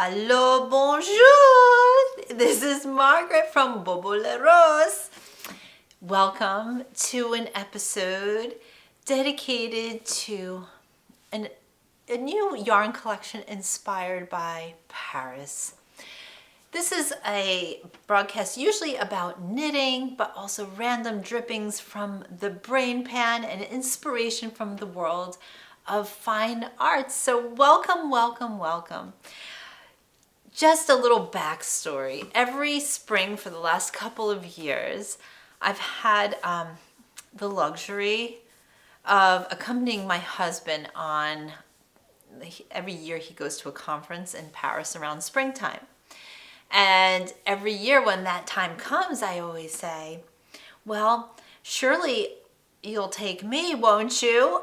Hello, bonjour! This is Margaret from Boboleros. Welcome to an episode dedicated to a new yarn collection inspired by Paris. This is a broadcast usually about knitting, but also random drippings from the brain pan and inspiration from the world of fine arts. So welcome, welcome, welcome. Just a little backstory. Every spring for the last couple of years, I've had the luxury of accompanying my husband on, every year he goes to a conference in Paris around springtime. And every year when that time comes, I always say, well, surely you'll take me, won't you?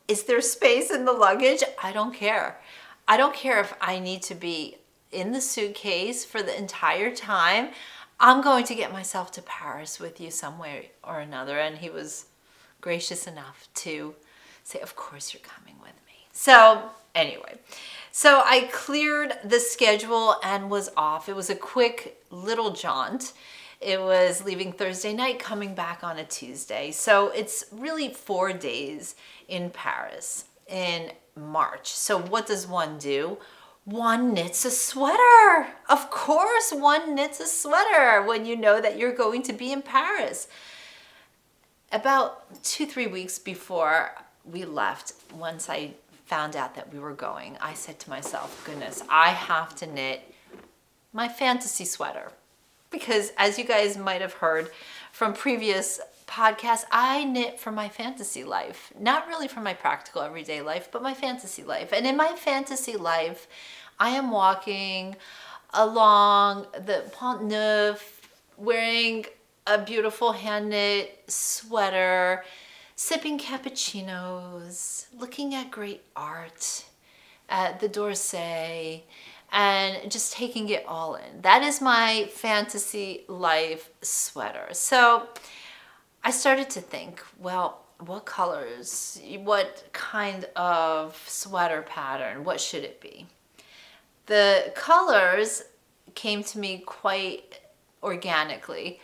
Is there space in the luggage? I don't care. I don't care if I need to be in the suitcase for the entire time. I'm going to get myself to Paris with you some way or another. And he was gracious enough to say, of course you're coming with me. So anyway, so I cleared the schedule and was off. It was a quick little jaunt. It was leaving Thursday night, coming back on a Tuesday. So it's really 4 days in Paris in March. So what does one do? One knits a sweater. Of course, one knits a sweater when you know that you're going to be in Paris. About 2-3 weeks before we left, once I found out that we were going, I said to myself, goodness, I have to knit my fantasy sweater. Because as you guys might have heard from previous podcasts, I knit for my fantasy life. Not really for my practical everyday life, but my fantasy life. And in my fantasy life, I am walking along the Pont Neuf, wearing a beautiful hand knit sweater, sipping cappuccinos, looking at great art at the d'Orsay, and just taking it all in. That is my fantasy life sweater. So I started to think, well, what colors, what kind of sweater pattern, what should it be? The colors came to me quite organically.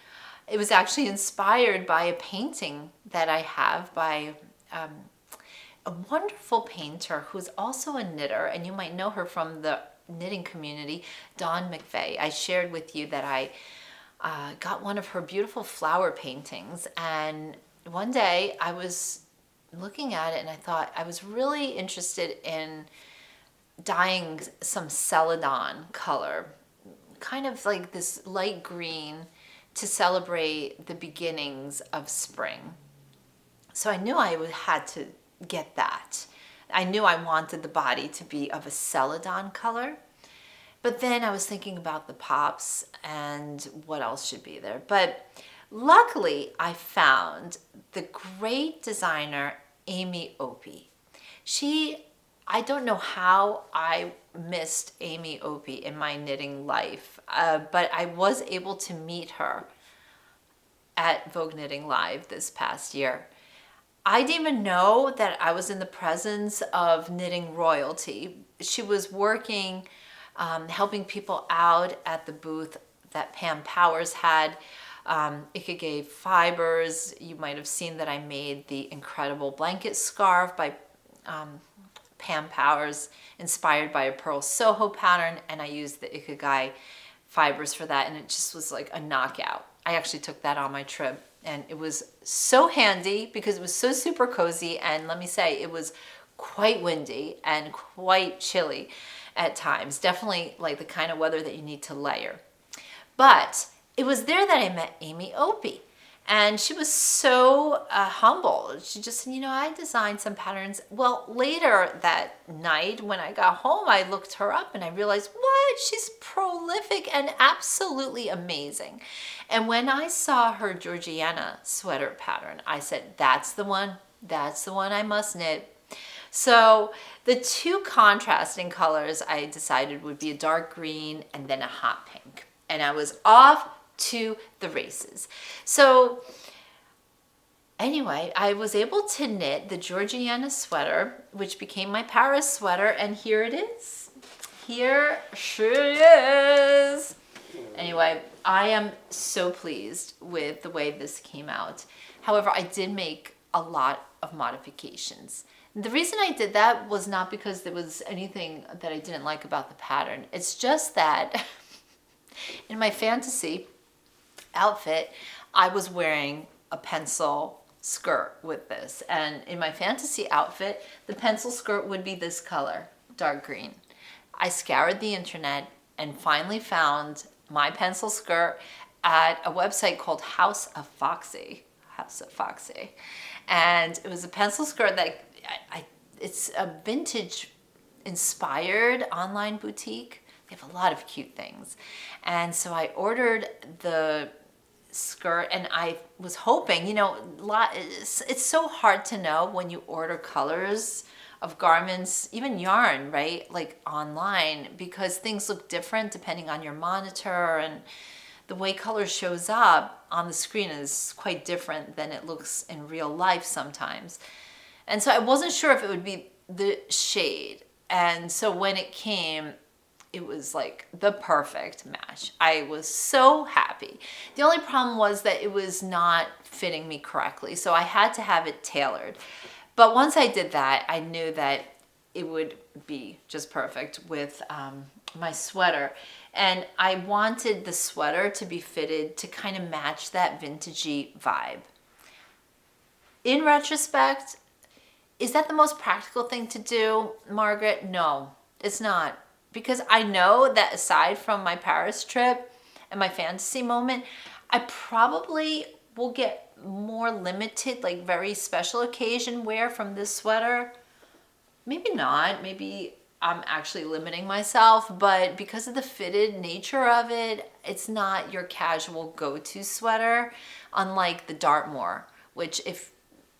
It was actually inspired by a painting that I have by a wonderful painter who's also a knitter, and you might know her from the knitting community, Dawn McVeigh. I shared with you that I got one of her beautiful flower paintings, and one day I was looking at it and I thought I was really interested in dyeing some celadon color, kind of like this light green, to celebrate the beginnings of spring. So I knew I had to get that. I knew I wanted the body to be of a celadon color. But then I was thinking about the pops and what else should be there. But luckily, I found the great designer, Amy Opie. I don't know how I missed Amy Opie in my knitting life, but I was able to meet her at Vogue Knitting Live this past year. I didn't even know that I was in the presence of knitting royalty. She was working, helping people out at the booth that Pam Powers had. Ikagai Fibers. You might have seen that I made the incredible blanket scarf by Pam Powers, inspired by a Pearl Soho pattern, and I used the Ikagai fibers for that, and it just was like a knockout. I actually took that on my trip, and it was so handy because it was so super cozy, and let me say, it was quite windy and quite chilly at times. Definitely like the kind of weather that you need to layer. But it was there that I met Amy Opie. And she was so humble. She just said, I designed some patterns. Well, later that night when I got home, I looked her up and I realized, what? She's prolific and absolutely amazing. And when I saw her Georgiana sweater pattern, I said, that's the one I must knit. So the two contrasting colors I decided would be a dark green and then a hot pink. And I was off to the races. So anyway, I was able to knit the Georgiana sweater, which became my Paris sweater, and here it is. here she is. Anyway, I am so pleased with the way this came out. However, I did make a lot of modifications. The reason I did that was not because there was anything that I didn't like about the pattern. It's just that in my fantasy outfit, I was wearing a pencil skirt with this. And in my fantasy outfit, the pencil skirt would be this color, dark green. I scoured the internet and finally found my pencil skirt at a website called House of Foxy. And it was a pencil skirt that it's a vintage inspired online boutique. They have a lot of cute things. And so I ordered the skirt and I was hoping, it's so hard to know when you order colors of garments, even yarn, right? Like online, because things look different depending on your monitor, and the way color shows up on the screen is quite different than it looks in real life sometimes. And so I wasn't sure if it would be the shade. And so when it came, it was like the perfect match. I was so happy. The only problem was that it was not fitting me correctly, so I had to have it tailored. But once I did that, I knew that it would be just perfect with my sweater. And I wanted the sweater to be fitted to kind of match that vintagey vibe. In retrospect, is that the most practical thing to do, Margaret? No, it's not. Because I know that aside from my Paris trip and my fantasy moment, I probably will get more limited, like very special occasion wear from this sweater. Maybe not. Maybe I'm actually limiting myself, but because of the fitted nature of it, it's not your casual go-to sweater, unlike the Dartmoor, which if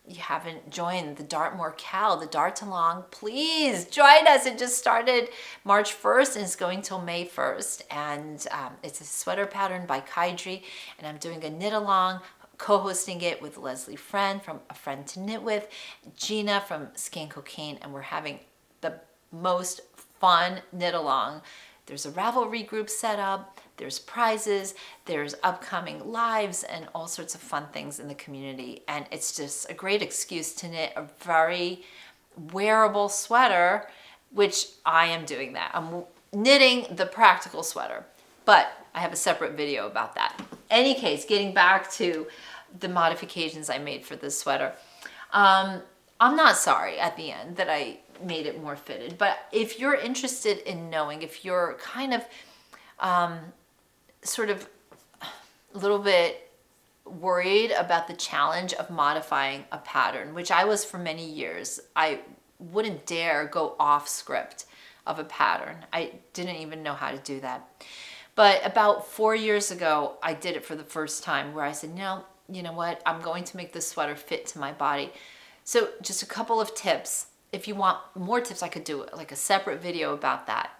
you haven't joined the Dartmoor Cal, the Dartalong, please join us. It just started March 1st and it's going till May 1st. And it's a sweater pattern by Kaidri, and I'm doing a knit along, co-hosting it with Leslie Friend from A Friend to Knit With, Gina from Skin Cocaine, and we're having the most fun knit along. There's a Ravelry group set up, there's prizes, there's upcoming lives and all sorts of fun things in the community. And it's just a great excuse to knit a very wearable sweater, which I am doing that. I'm knitting the practical sweater, but I have a separate video about that. Any case, getting back to the modifications I made for this sweater. I'm not sorry at the end that I made it more fitted, but if you're interested in knowing, if you're kind of sort of a little bit worried about the challenge of modifying a pattern, which I was for many years, I wouldn't dare go off script of a pattern. I didn't even know how to do that. But about 4 years ago, I did it for the first time, where I said, no, you know what? I'm going to make this sweater fit to my body. So just a couple of tips. If you want more tips, I could do like a separate video about that.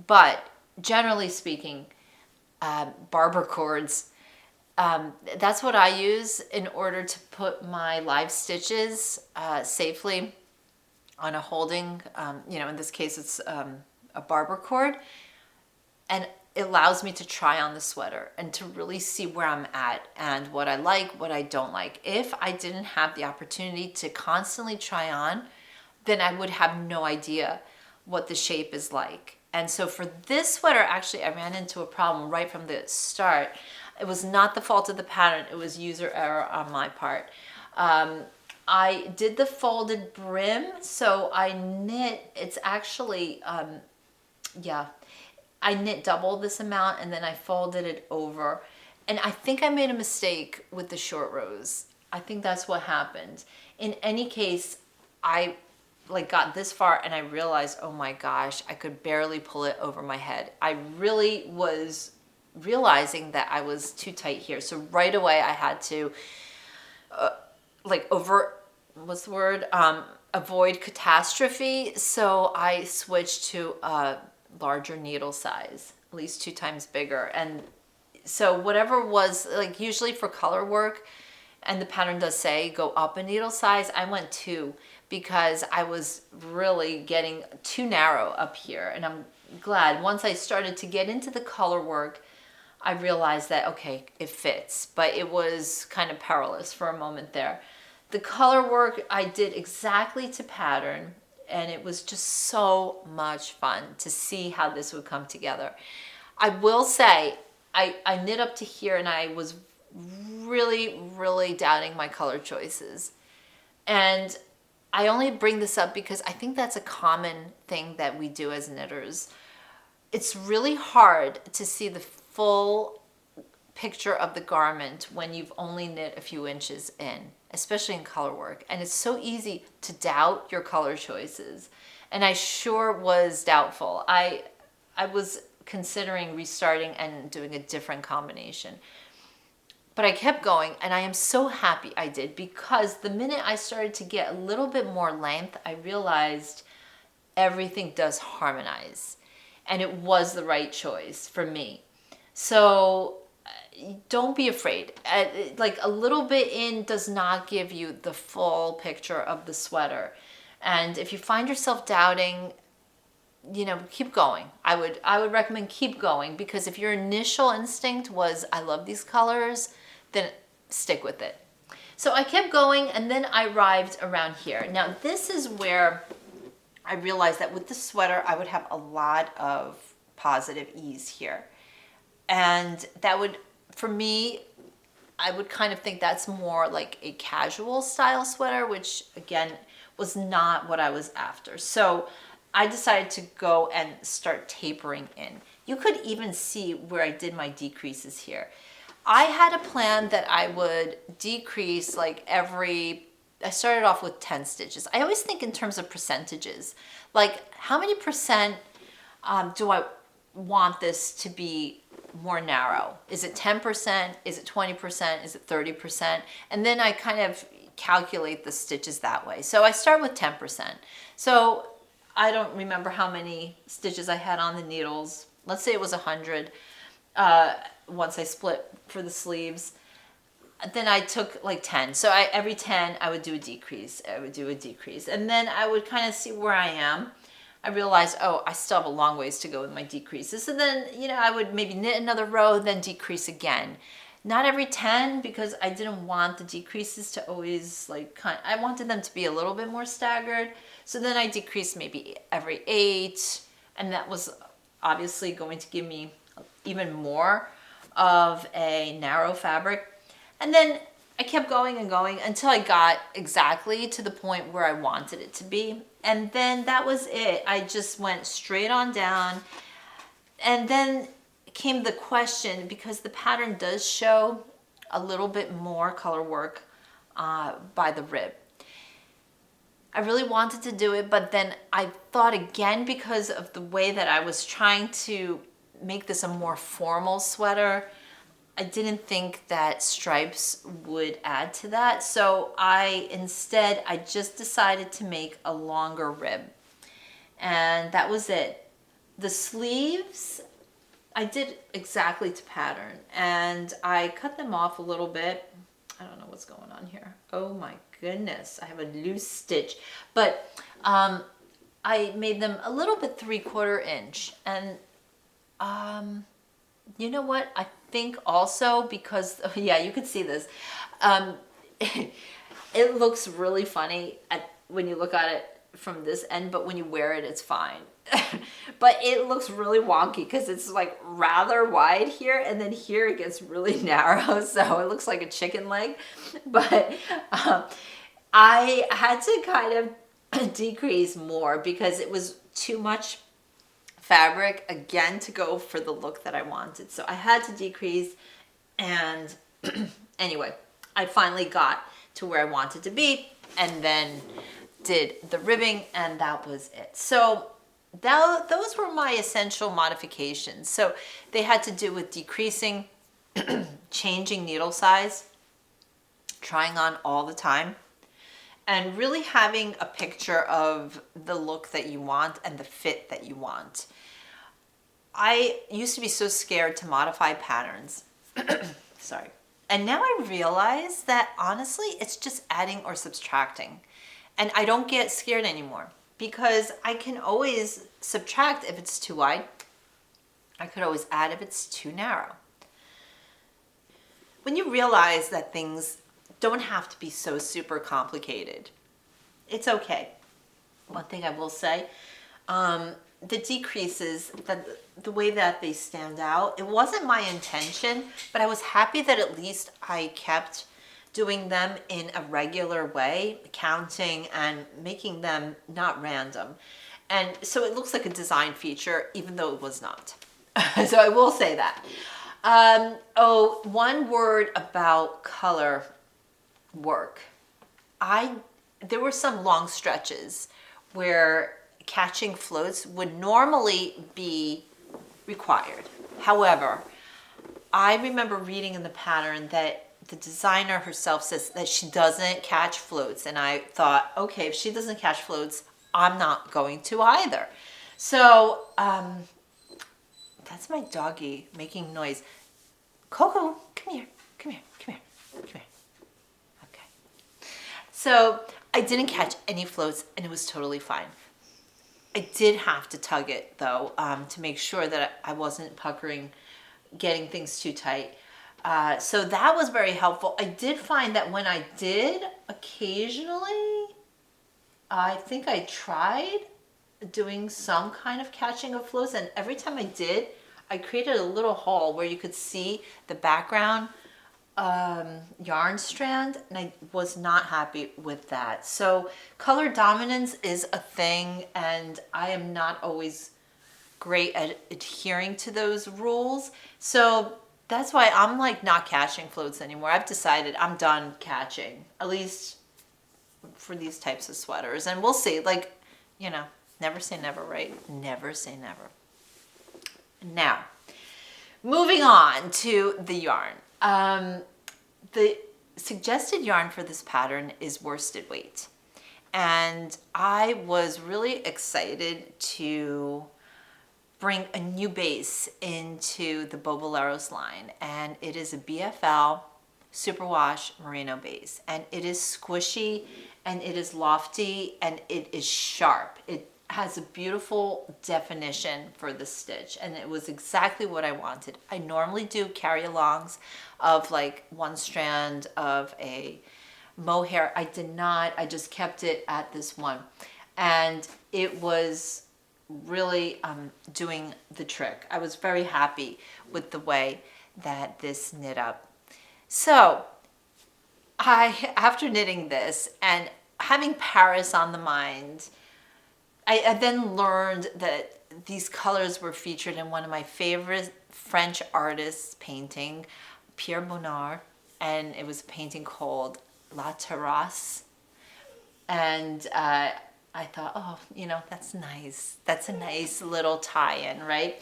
But generally speaking, barber cords, that's what I use in order to put my live stitches safely on a holding, in this case it's a barber cord, and it allows me to try on the sweater and to really see where I'm at and what I like, what I don't like. If I didn't have the opportunity to constantly try on, then I would have no idea what the shape is like. And so for this sweater, actually, I ran into a problem right from the start. It was not the fault of the pattern, it was user error on my part. I did the folded brim, so I knit, it's actually, I knit double this amount and then I folded it over. And I think I made a mistake with the short rows. I think that's what happened. In any case, I got this far and I realized, oh my gosh, I could barely pull it over my head. I really was realizing that I was too tight here. So right away I had to avoid catastrophe. So I switched to a larger needle size, at least 2 times bigger. And so whatever was, like usually for color work, and the pattern does say go up a needle size, I went 2 because I was really getting too narrow up here, and I'm glad once I started to get into the color work, I realized that, okay, it fits, but it was kind of perilous for a moment there. The color work I did exactly to pattern, and it was just so much fun to see how this would come together. I will say, I knit up to here and I was really, really doubting my color choices. And I only bring this up because I think that's a common thing that we do as knitters. It's really hard to see the full picture of the garment when you've only knit a few inches in, especially in color work. And it's so easy to doubt your color choices. And I sure was doubtful. I was considering restarting and doing a different combination. But I kept going, and I am so happy I did, because the minute I started to get a little bit more length, I realized everything does harmonize. And it was the right choice for me. So don't be afraid. Like a little bit in does not give you the full picture of the sweater. And if you find yourself doubting, keep going. I would recommend keep going, because if your initial instinct was, I love these colors, then stick with it. So I kept going, and then I arrived around here. Now this is where I realized that with the sweater, I would have a lot of positive ease here. And that would, for me, I would kind of think that's more like a casual style sweater, which again, was not what I was after. So I decided to go and start tapering in. You could even see where I did my decreases here. I had a plan that I would decrease like I started off with 10 stitches. I always think in terms of percentages, like how many percent do I want this to be more narrow? Is it 10%? Is it 20%? Is it 30%? And then I kind of calculate the stitches that way. So I start with 10%. So I don't remember how many stitches I had on the needles. Let's say it was 100 once I split for the sleeves. Then I took like 10. So every 10, I would do a decrease. I would do a decrease. And then I would kind of see where I am. I realized, oh, I still have a long ways to go with my decreases. And then, I would maybe knit another row, then decrease again. Not every 10, because I didn't want the decreases to always I wanted them to be a little bit more staggered. So then I decreased maybe every 8, and that was obviously going to give me even more of a narrow fabric. And then I kept going and going until I got exactly to the point where I wanted it to be. And then that was it. I just went straight on down. And then came the question, because the pattern does show a little bit more color work by the rib. I really wanted to do it, but then I thought again, because of the way that I was trying to make this a more formal sweater, I didn't think that stripes would add to that. So I just decided to make a longer rib. And that was it. The sleeves, I did exactly to pattern, and I cut them off a little bit. I don't know what's going on here. Oh my goodness, I have a loose stitch. But I made them a little bit 3/4 inch. And you know what? I think also because, yeah, you could see this. It looks really funny when you look at it from this end, but when you wear it, it's fine. But it looks really wonky because it's like rather wide here, and then here it gets really narrow, so it looks like a chicken leg. But I had to kind of decrease more because it was too much fabric again to go for the look that I wanted. So I had to decrease, and anyway, I finally got to where I wanted to be, and then did the ribbing, and that was it. So those were my essential modifications. So they had to do with decreasing, changing needle size, trying on all the time, and really having a picture of the look that you want and the fit that you want. I used to be so scared to modify patterns. Sorry. And now I realize that honestly, it's just adding or subtracting. And I don't get scared anymore, because I can always subtract if it's too wide. I could always add if it's too narrow. When you realize that things don't have to be so super complicated, it's okay. One thing I will say, the decreases, the way that they stand out, it wasn't my intention, but I was happy that at least I kept doing them in a regular way, counting and making them not random. And so it looks like a design feature, even though it was not. So I will say that. One word about color work. There were some long stretches where catching floats would normally be required. However, I remember reading in the pattern that the designer herself says that she doesn't catch floats, and I thought, okay, if she doesn't catch floats, I'm not going to either. So that's my doggy making noise. Coco, come here, come here, come here, come here. Okay. So I didn't catch any floats, and it was totally fine. I did have to tug it though, to make sure that I wasn't puckering, getting things too tight. So that was very helpful. I did find that when I did occasionally, I think I tried doing some kind of catching of floats, and every time I did, I created a little hole where you could see the background yarn strand, and I was not happy with that. So color dominance is a thing, and I am not always great at adhering to those rules. So that's why I'm like not catching floats anymore. I've decided I'm done catching, at least for these types of sweaters. And we'll see, like, you know, never say never, right? Never say never. Now, moving on to the yarn. The suggested yarn for this pattern is worsted weight. And I was really excited to bring a new base into the Boboleros line. And it is a BFL Superwash Merino base. And it is squishy, and it is lofty, and it is sharp. It has a beautiful definition for the stitch, and it was exactly what I wanted. I normally do carry-alongs of like one strand of a mohair. I did not. I just kept it at this one, and it was really doing the trick. I was very happy with the way that this knit up. So after knitting this and having Paris on the mind, I then learned that these colors were featured in one of my favorite French artists' painting, Pierre Bonnard, and it was a painting called La Terrasse. And I thought, oh, you know, that's nice. That's a nice little tie-in, right?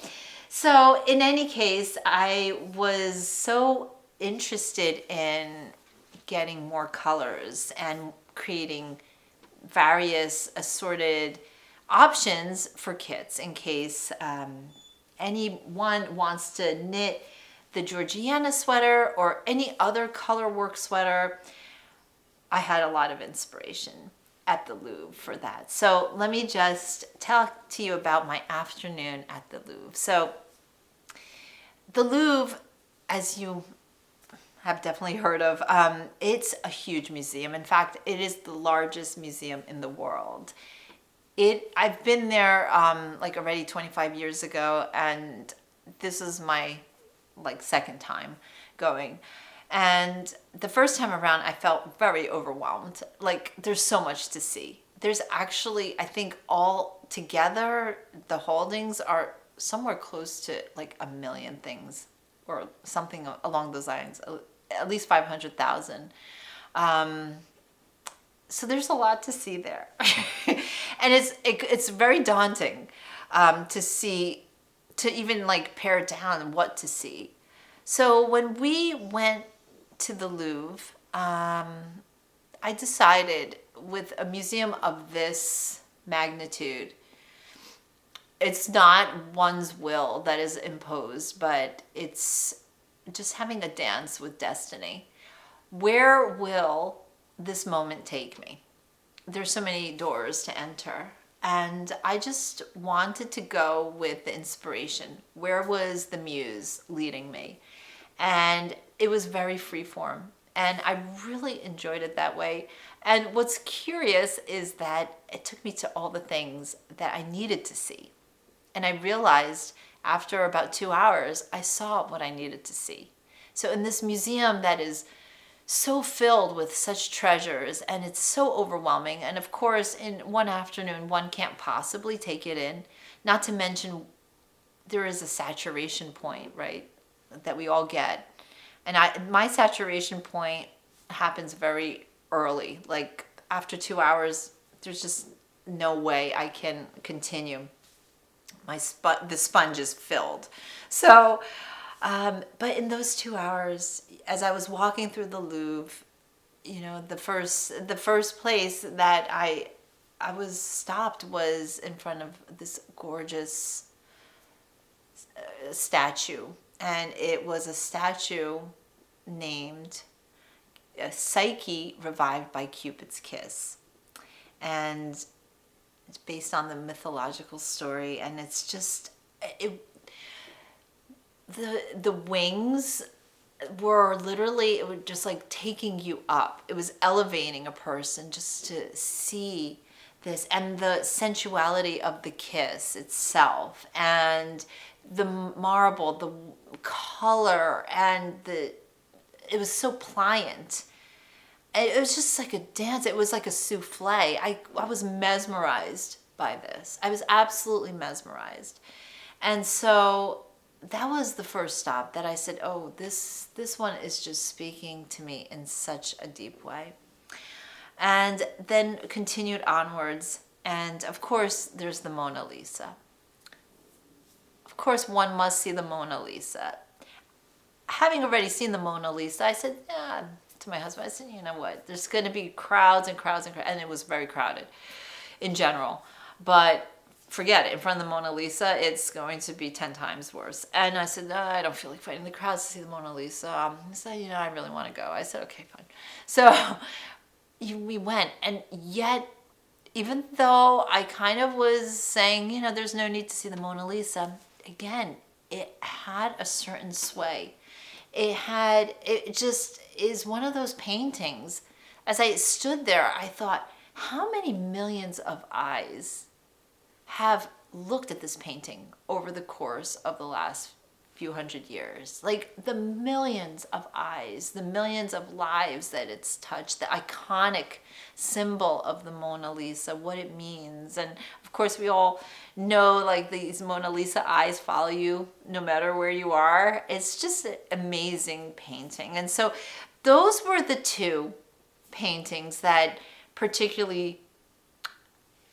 So in any case, I was so interested in getting more colors and creating various assorted options for kits in case anyone wants to knit the Georgiana sweater or any other color work sweater. I had a lot of inspiration at the Louvre for that. So let me just talk to you about my afternoon at the Louvre. So the Louvre, as you have definitely heard of, it's a huge museum. In fact, it is the largest museum in the world. I've been there like already 25 years ago, and this is my like second time going. And the first time around, I felt very overwhelmed. Like, there's so much to see. There's actually, I think all together, the holdings are somewhere close to like 1 million things or something along those lines, at least 500,000. So there's a lot to see there. And it's very daunting to see, to even like pare down what to see. So when we went to the Louvre, I decided with a museum of this magnitude, it's not one's will that is imposed, but it's just having a dance with destiny. Where will this moment take me? There's so many doors to enter, and I just wanted to go with the inspiration. Where was the muse leading me? And it was very freeform, and I really enjoyed it that way. And what's curious is that it took me to all the things that I needed to see. And I realized after about 2 hours, I saw what I needed to see. So in this museum that is so filled with such treasures, and it's so overwhelming, and of course in one afternoon one can't possibly take it in, not to mention there is a saturation point, right, that we all get. And my saturation point happens very early. Like after 2 hours, there's just no way I can continue. The sponge is filled. So, but in those 2 hours, as I was walking through the Louvre, you know, the first place that I was stopped was in front of this gorgeous statue, and it was a statue named Psyche Revived by Cupid's Kiss, and it's based on the mythological story, and it's just the wings were literally, it was just like taking you up. It was elevating a person just to see this, and the sensuality of the kiss itself, and the marble, the color, and it was so pliant. It was just like a dance. It was like a souffle. I was mesmerized by this. I was absolutely mesmerized. And so that was the first stop that I said, oh, this one is just speaking to me in such a deep way. And then continued onwards. And of course, there's the Mona Lisa. Of course, one must see the Mona Lisa. Having already seen the Mona Lisa, I said, to my husband, I said, you know what, there's going to be crowds and crowds and crowds, and it was very crowded in general. But forget it, in front of the Mona Lisa, it's going to be 10 times worse. And I said, no, I don't feel like fighting the crowds to see the Mona Lisa. He said, you know, I really want to go. I said, okay, fine. So we went, and yet, even though I kind of was saying, you know, there's no need to see the Mona Lisa, again, it had a certain sway. It just is one of those paintings. As I stood there, I thought, how many millions of eyes have looked at this painting over the course of the last few hundred years? Like the millions of eyes, the millions of lives that it's touched, the iconic symbol of the Mona Lisa, what it means. And of course we all know, like, these Mona Lisa eyes follow you no matter where you are. It's just an amazing painting. And so those were the two paintings that particularly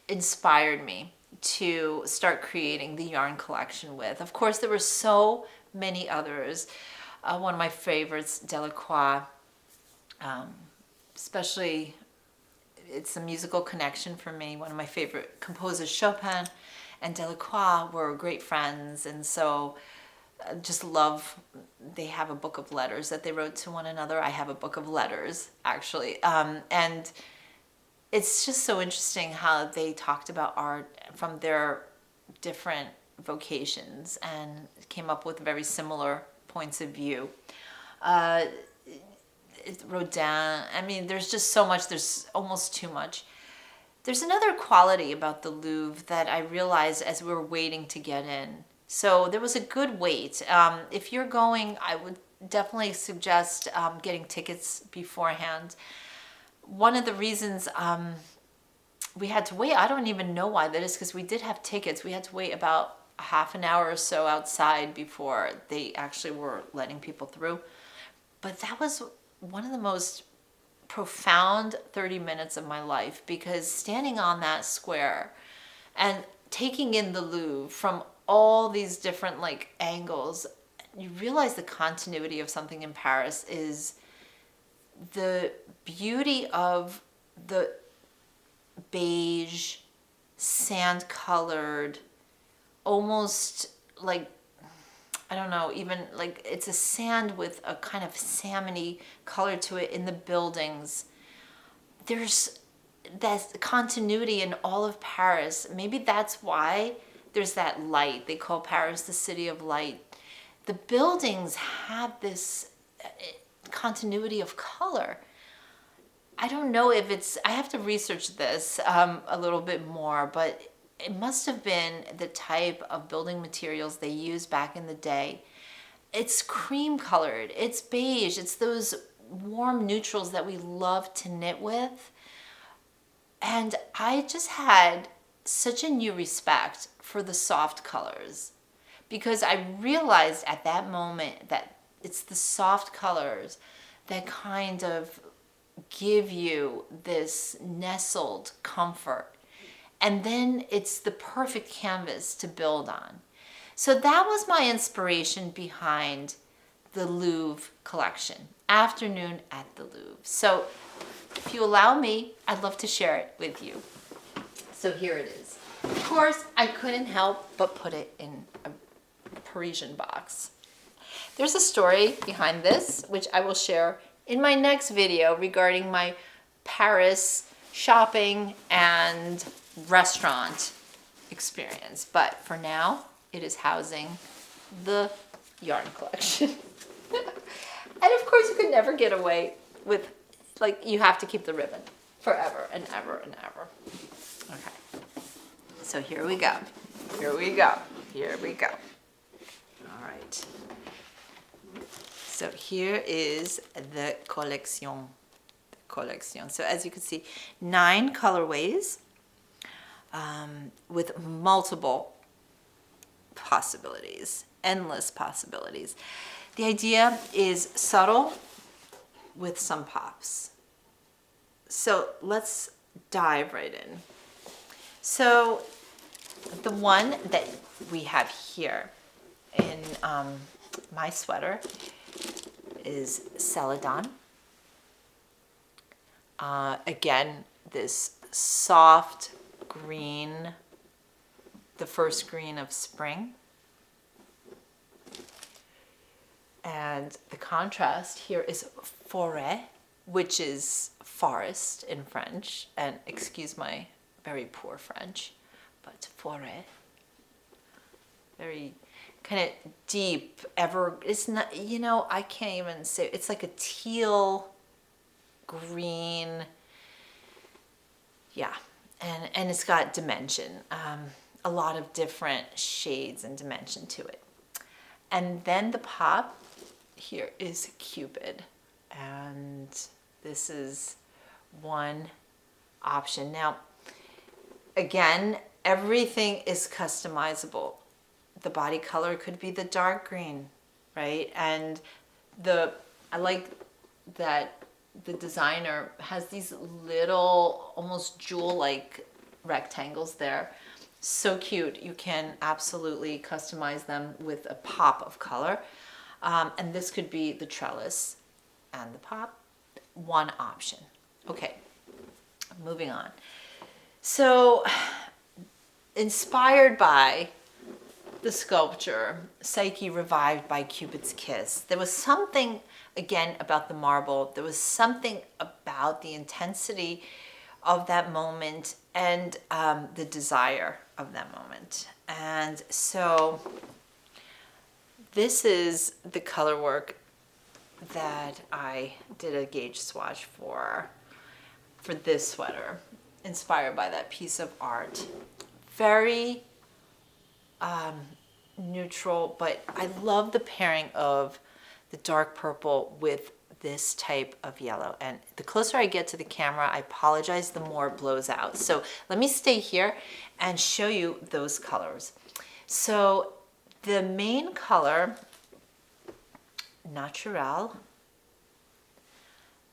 inspired me to start creating the yarn collection with. Of course, there were so many others. One of my favorites, Delacroix, especially, it's a musical connection for me. One of my favorite composers, Chopin and Delacroix, were great friends, and so I just love, they have a book of letters that they wrote to one another. I have a book of letters, actually, and it's just so interesting how they talked about art from their different vocations and came up with very similar points of view. Rodin, I mean, there's just so much, there's almost too much. There's another quality about the Louvre that I realized as we were waiting to get in. So there was a good wait. If you're going, I would definitely suggest getting tickets beforehand. One of the reasons we had to wait, I don't even know why that is, because we did have tickets. We had to wait about a half an hour or so outside before they actually were letting people through. But that was one of the most profound 30 minutes of my life, because standing on that square and taking in the Louvre from all these different like angles, you realize the continuity of something in Paris is the beauty of the beige, sand-colored, almost like, I don't know, even like it's a sand with a kind of salmony color to it in the buildings. There's there's continuity in all of Paris. Maybe that's why there's that light. They call Paris the city of light. The buildings have this continuity of color. I don't know if it's, I have to research this a little bit more, but it must have been the type of building materials they used back in the day. It's cream colored, it's beige, it's those warm neutrals that we love to knit with. And I just had such a new respect for the soft colors, because I realized at that moment that it's the soft colors that kind of give you this nestled comfort. And then it's the perfect canvas to build on. So that was my inspiration behind the Louvre collection, Afternoon at the Louvre. So if you allow me, I'd love to share it with you. So here it is. Of course, I couldn't help but put it in a Parisian box. There's a story behind this, which I will share in my next video regarding my Paris shopping and restaurant experience. But for now, it is housing the yarn collection. And of course, you could never get away with, like, you have to keep the ribbon forever and ever and ever. Okay, so here we go. Here we go. Here we go. All right. So here is the collection. So as you can see, 9 colorways with multiple possibilities, endless possibilities. The idea is subtle with some pops. So let's dive right in. So the one that we have here in my sweater is Celadon. Again, this soft green, the first green of spring. And the contrast here is forêt, which is forest in French. And excuse my very poor French, but forêt. Very kind of deep, it's not, you know, I can't even say, it's like a teal green. Yeah, and it's got dimension, a lot of different shades and dimension to it. And then the pop here is Cupid, and this is one option. Now, again, everything is customizable. The body color could be the dark green, right? And I like that the designer has these little, almost jewel-like rectangles there. So cute. You can absolutely customize them with a pop of color. And this could be the trellis and the pop, one option. Okay, moving on. So, inspired by the sculpture, Psyche revived by Cupid's kiss, there was something, again, about the marble. There was something about the intensity of that moment and the desire of that moment. And so this is the color work that I did a gauge swatch for this sweater, inspired by that piece of art. Very neutral, but I love the pairing of the dark purple with this type of yellow. And the closer I get to the camera, I apologize, the more it blows out. So let me stay here and show you those colors. So the main color, Natural,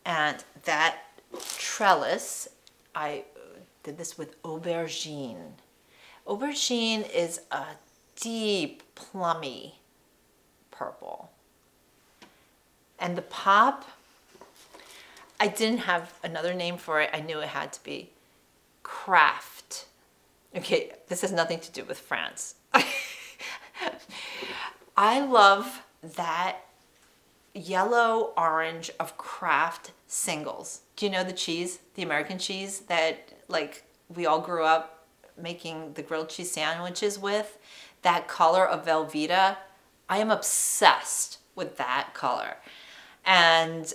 and that trellis, I did this with Aubergine. Aubergine is a deep, plummy purple. And the pop, I didn't have another name for it. I knew it had to be Craft. Okay, this has nothing to do with France. I love that yellow orange of Craft singles. Do you know the cheese, the American cheese that like we all grew up making the grilled cheese sandwiches with? That color of Velveeta, I am obsessed with that color. And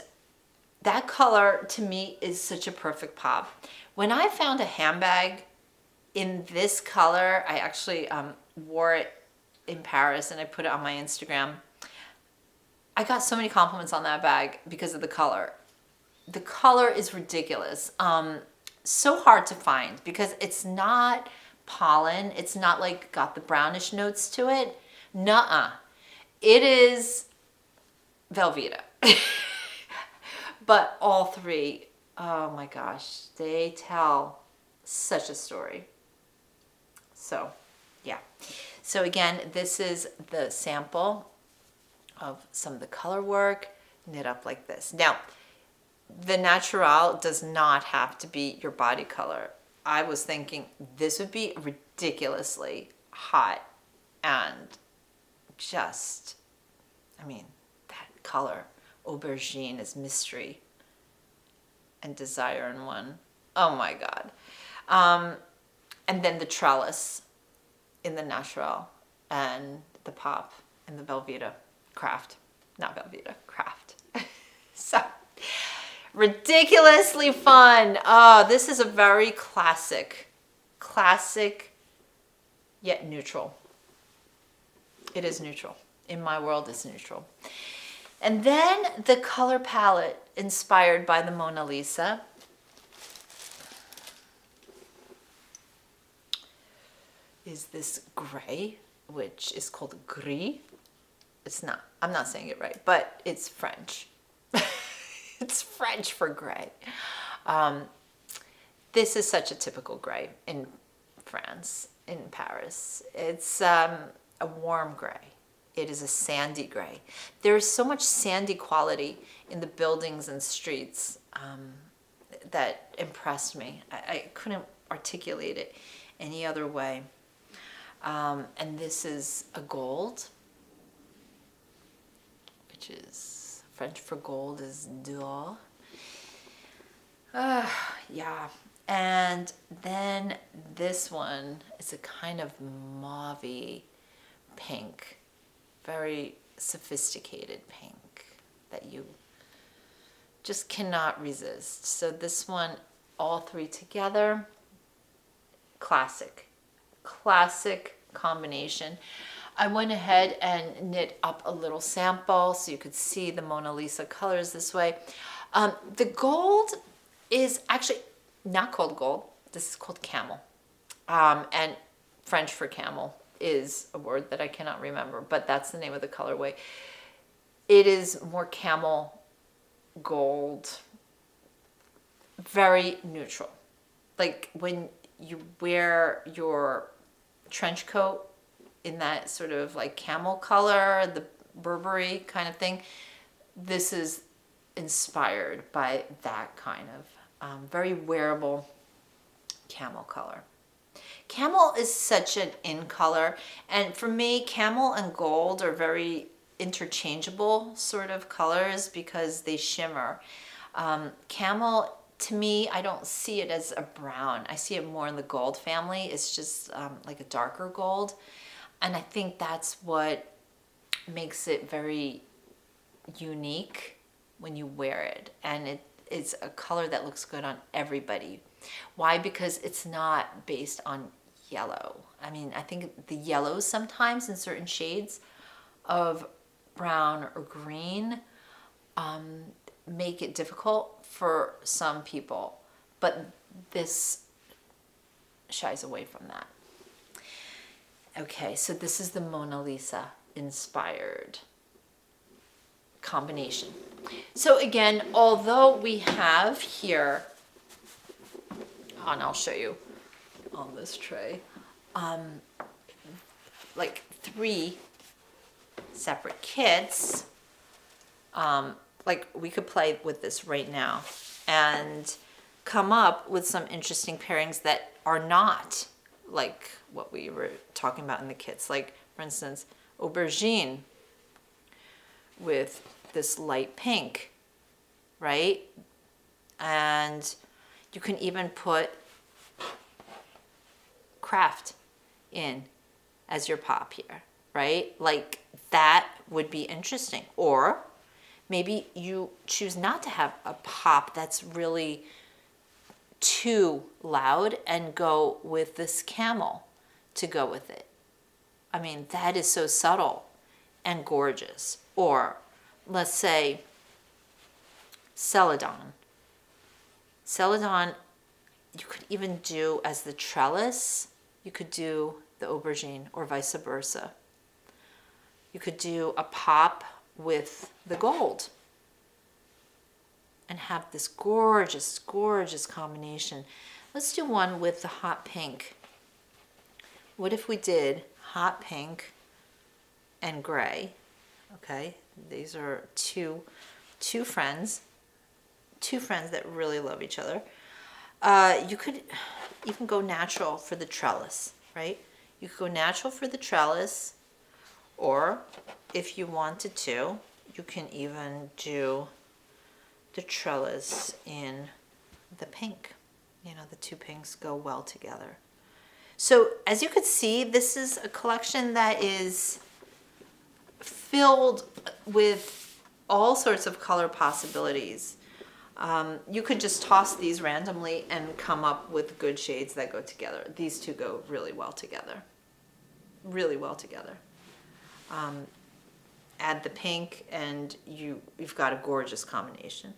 that color to me is such a perfect pop. When I found a handbag in this color, I actually wore it in Paris and I put it on my Instagram. I got so many compliments on that bag because of the color. The color is ridiculous. So hard to find because it's not pollen. It's not like got the brownish notes to it. Nuh-uh. It is Velveeta. But all three, oh my gosh, they tell such a story. So, yeah. So again, this is the sample of some of the color work knit up like this. Now, the natural does not have to be your body color. I was thinking this would be ridiculously hot and just, I mean, that color, aubergine is mystery and desire in one. Oh my God. And then the trellis in the natural and the pop in the Velveeta craft. Not Velveeta, craft. So, ridiculously fun. Oh, this is a very classic yet neutral. It is neutral. In my world, it's neutral. And then the color palette inspired by the Mona Lisa. Is this gray, which is called gris. It's not, I'm not saying it right, but it's French. It's French for gray. This is such a typical gray in France, in Paris. It's a warm gray. It is a sandy gray. There's so much sandy quality in the buildings and streets that impressed me. I couldn't articulate it any other way. And this is a gold, which is French for gold is d'or. Yeah. And then this one is a kind of mauve-y pink, very sophisticated pink that you just cannot resist. So this one, all three together, classic combination. I went ahead and knit up a little sample so you could see the Mona Lisa colors this way. The gold is actually not called gold. This is called camel. And French for camel is a word that I cannot remember, but that's the name of the colorway. It is more camel gold, very neutral. Like when you wear your trench coat in that sort of like camel color, the Burberry kind of thing, this is inspired by that kind of very wearable camel color. Camel is such an in color, and for me, camel and gold are very interchangeable sort of colors because they shimmer. Camel, to me, I don't see it as a brown. I see it more in the gold family. It's just like a darker gold. And I think that's what makes it very unique when you wear it. And it's a color that looks good on everybody. Why? Because it's not based on yellow. I mean, I think the yellows sometimes in certain shades of brown or green make it difficult for some people, but this shies away from that. Okay, so this is the Mona Lisa inspired combination. So again, although we have here, and I'll show you on this tray, like 3 separate kits, like we could play with this right now and come up with some interesting pairings that are not like what we were talking about in the kits. Like for instance, aubergine with this light pink, right? And you can even put craft in as your pop here, right? Like that would be interesting. Or maybe you choose not to have a pop that's really too loud and go with this camel to go with it. I mean, that is so subtle and gorgeous. Or let's say celadon. Celadon, you could even do as the trellis, you could do the aubergine or vice versa. You could do a pop with the gold and have this gorgeous, gorgeous combination. Let's do one with the hot pink. What if we did hot pink and gray? Okay, these are two friends that really love each other. You could even go natural for the trellis, right? You could go natural for the trellis, or if you wanted to, you can even do the trellis in the pink. You know, the two pinks go well together. So as you could see, this is a collection that is filled with all sorts of color possibilities. You could just toss these randomly and come up with good shades that go together. These two go really well together. Really well together. Add the pink and you've got a gorgeous combination.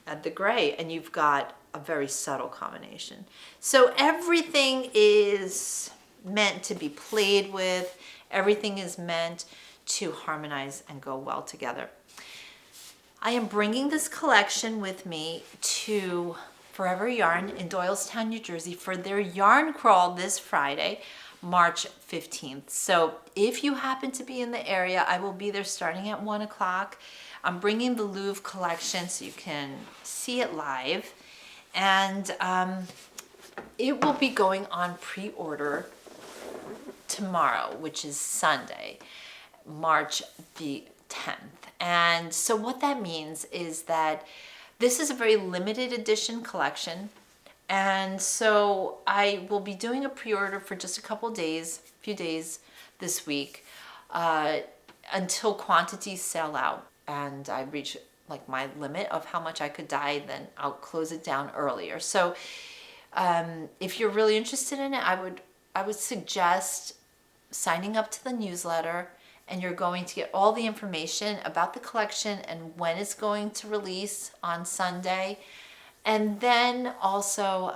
Add the gray and you've got a very subtle combination. So everything is meant to be played with. Everything is meant to harmonize and go well together. I am bringing this collection with me to Forever Yarn in Doylestown, New Jersey for their yarn crawl this Friday, March 15th. So if you happen to be in the area, I will be there starting at 1 o'clock. I'm bringing the Louvre Collection so you can see it live. And it will be going on pre-order tomorrow, which is Sunday, March the 10th. And so what that means is that this is a very limited edition collection. And so I will be doing a pre-order for just a few days this week, until quantities sell out and I reach like my limit of how much I could dye, then I'll close it down earlier. So if you're really interested in it, I would suggest signing up to the newsletter, and you're going to get all the information about the collection and when it's going to release on Sunday. And then also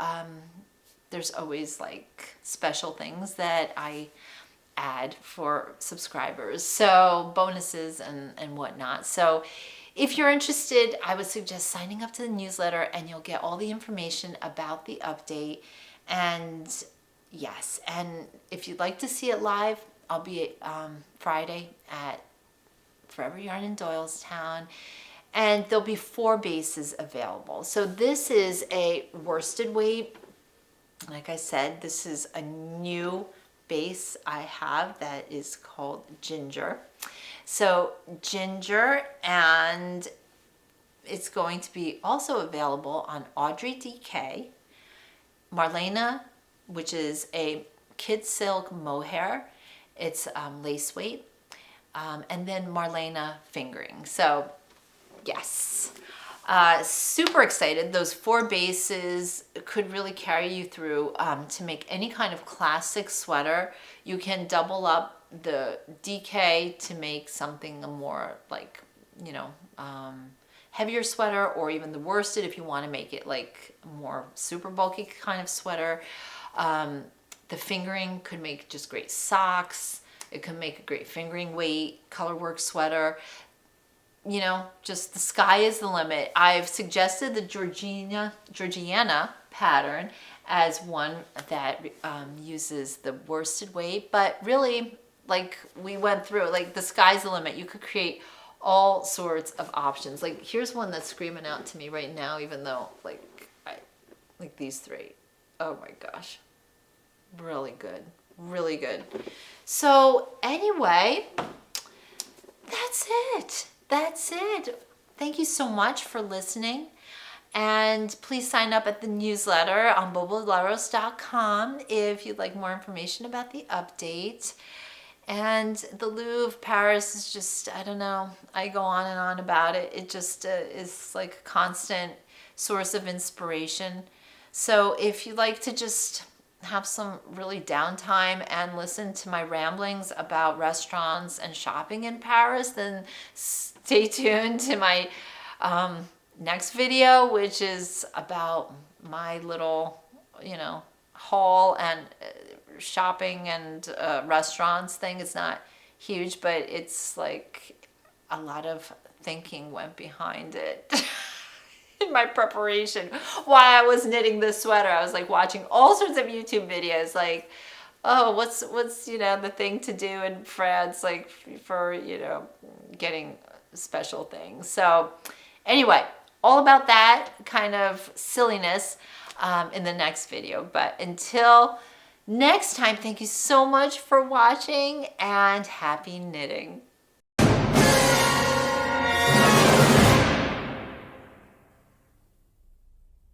there's always like special things that I add for subscribers, so bonuses and whatnot. So if you're interested, I would suggest signing up to the newsletter and you'll get all the information about the update. And yes, and if you'd like to see it live, I'll be Friday at Forever Yarn in Doylestown, and there'll be 4 bases available. So this is a worsted weight. Like I said, this is a new base I have that is called Ginger. So Ginger, and it's going to be also available on Audrey DK, Marlena, which is a kid silk mohair. It's lace weight, and then Marlena fingering. So yes, super excited. Those 4 bases could really carry you through to make any kind of classic sweater. You can double up the DK to make something a more like, you know, heavier sweater, or even the worsted if you want to make it like a more super bulky kind of sweater. The fingering could make just great socks. It could make a great fingering weight, colorwork sweater. You know, just the sky is the limit. I've suggested the Georgiana pattern as one that uses the worsted weight, but really, like we went through, like the sky's the limit. You could create all sorts of options. Like here's one that's screaming out to me right now, even though like these 3. Oh my gosh. Really good, really good. So anyway, that's it. thank you so much for listening. And please sign up at the newsletter on boboleros.com if you'd like more information about the update. And the Louvre, Paris is just, I don't know, I go on and on about it. It just is like a constant source of inspiration. So if you'd like to just have some really downtime and listen to my ramblings about restaurants and shopping in Paris, then stay tuned to my next video, which is about my little, haul and shopping and restaurants thing. It's not huge, but it's like a lot of thinking went behind it. In my preparation while I was knitting this sweater, I was like watching all sorts of YouTube videos, like, oh, what's the thing to do in France, like for getting special things. So anyway, all about that kind of silliness in the next video. But until next time, thank you so much for watching and happy knitting.